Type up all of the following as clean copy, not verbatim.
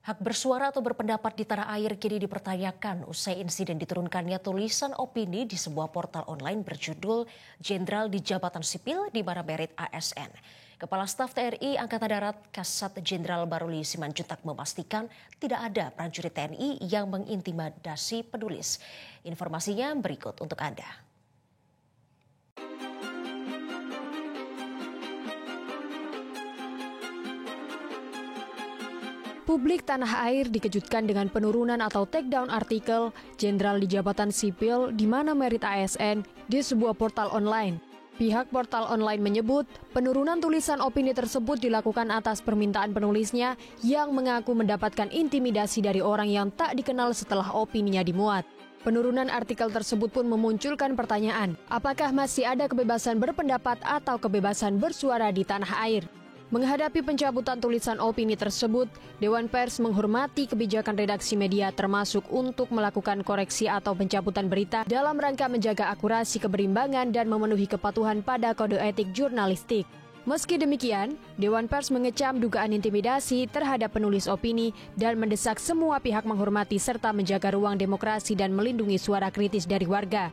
Hak bersuara atau berpendapat di tanah air kini dipertanyakan usai insiden diturunkannya tulisan opini di sebuah portal online berjudul Jenderal di Jabatan Sipil di mana merit ASN. Kepala Staf TNI Angkatan Darat Kasat Jenderal Maruli Simanjuntak memastikan tidak ada prajurit TNI yang mengintimidasi penulis. Informasinya berikut untuk Anda. Publik tanah air dikejutkan dengan penurunan atau take down artikel Jenderal di Jabatan Sipil di mana merit ASN di sebuah portal online. Pihak portal online menyebut penurunan tulisan opini tersebut dilakukan atas permintaan penulisnya yang mengaku mendapatkan intimidasi dari orang yang tak dikenal setelah opininya dimuat. Penurunan artikel tersebut pun memunculkan pertanyaan, apakah masih ada kebebasan berpendapat atau kebebasan bersuara di tanah air? Menghadapi pencabutan tulisan opini tersebut, Dewan Pers menghormati kebijakan redaksi media termasuk untuk melakukan koreksi atau pencabutan berita dalam rangka menjaga akurasi keberimbangan dan memenuhi kepatuhan pada kode etik jurnalistik. Meski demikian, Dewan Pers mengecam dugaan intimidasi terhadap penulis opini dan mendesak semua pihak menghormati serta menjaga ruang demokrasi dan melindungi suara kritis dari warga.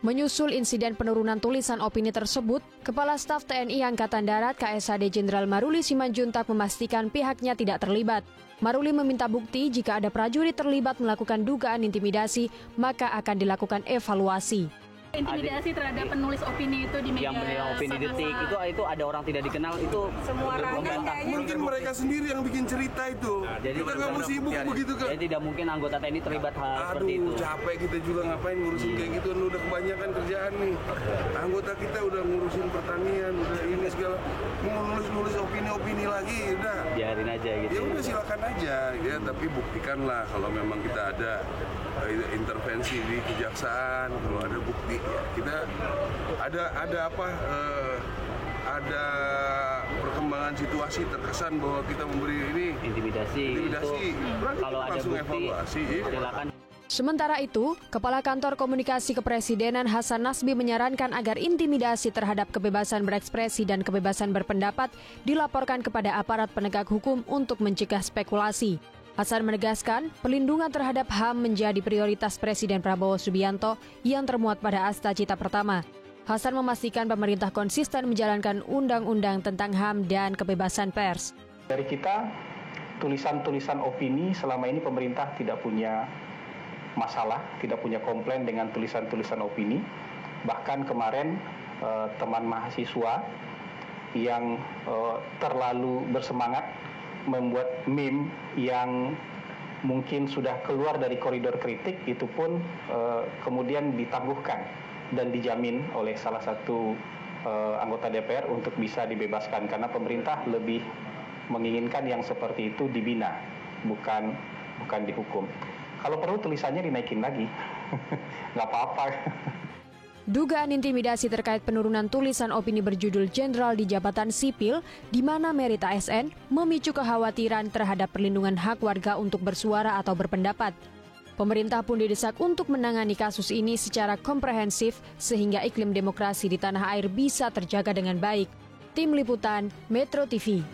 Menyusul insiden penurunan tulisan opini tersebut, Kepala Staf TNI Angkatan Darat KSAD Jenderal Maruli Simanjuntak memastikan pihaknya tidak terlibat. Maruli meminta bukti jika ada prajurit terlibat melakukan dugaan intimidasi, maka akan dilakukan evaluasi. Intimidasi terhadap penulis opini itu di media yang menulis opini detik itu ada orang tidak dikenal itu semua orang mungkin mereka sendiri yang bikin cerita itu. Jadi kita nggak mau sibuk begitu kan? Jadi tidak mungkin anggota TNI terlibat hal seperti itu. Capek kita juga ngapain ngurusin kayak gitu, udah kebanyakan kerjaan nih. Anggota kita udah ngurusin pertanian, udah ini segala, mau nulis opini lagi, udah. Biarin aja gitu. Ya udah silakan aja, ya tapi buktikanlah kalau memang kita ada intervensi di kejaksaan, kalau ada bukti. Ya, kita ada perkembangan situasi terkesan bahwa kita memberi ini intimidasi. Kalau ada bukti evaluasi, silakan. Sementara itu, Kepala Kantor Komunikasi Kepresidenan Hasan Nasbi menyarankan agar intimidasi terhadap kebebasan berekspresi dan kebebasan berpendapat dilaporkan kepada aparat penegak hukum untuk mencegah spekulasi. Hasan menegaskan, perlindungan terhadap HAM menjadi prioritas Presiden Prabowo Subianto yang termuat pada Akta Cita Pertama. Hasan memastikan pemerintah konsisten menjalankan undang-undang tentang HAM dan kebebasan pers. Dari kita, tulisan-tulisan opini selama ini pemerintah tidak punya masalah, tidak punya komplain dengan tulisan-tulisan opini. Bahkan kemarin teman mahasiswa yang terlalu bersemangat membuat meme yang mungkin sudah keluar dari koridor kritik itu pun kemudian ditangguhkan dan dijamin oleh salah satu anggota DPR untuk bisa dibebaskan karena pemerintah lebih menginginkan yang seperti itu dibina, bukan dihukum. Kalau perlu tulisannya dinaikin lagi, nggak apa-apa. Dugaan intimidasi terkait penurunan tulisan opini berjudul Jenderal di Jabatan Sipil di mana merit ASN memicu kekhawatiran terhadap perlindungan hak warga untuk bersuara atau berpendapat. Pemerintah pun didesak untuk menangani kasus ini secara komprehensif sehingga iklim demokrasi di tanah air bisa terjaga dengan baik. Tim Liputan Metro TV.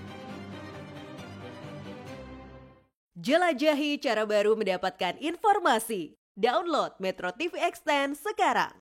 Jelajahi cara baru mendapatkan informasi. Download Metro TV Extend sekarang.